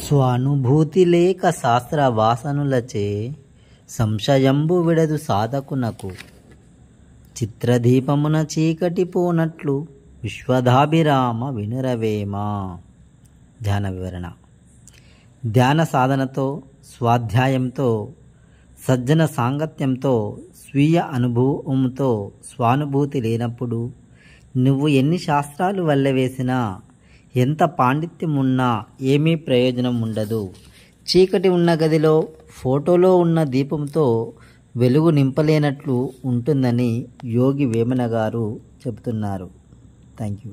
స్వానుభూతి లేక శాస్త్ర వాసనులచే సంశయంబు విడదు సాధకునకు. చిత్రదీపమున చీకటి పోనట్లు విశ్వదాభిరామ వినురవేమా. ధ్యాన వివరణ. ధ్యాన సాధనతో, స్వాధ్యాయంతో, సజ్జన సాంగత్యంతో, స్వీయ అనుభవంతో స్వానుభూతి లేనప్పుడు నువ్వు ఎన్ని శాస్త్రాలు వల్లవేసినా, ఎంత పాండిత్యం ఉన్నా ఏమీ ప్రయోజనం ఉండదు. చీకటి ఉన్న గదిలో ఫోటోలో ఉన్న దీపంతో వెలుగు నింపలేనట్లు ఉంటుందని యోగి వేమన గారు చెబుతున్నారు. Thank you.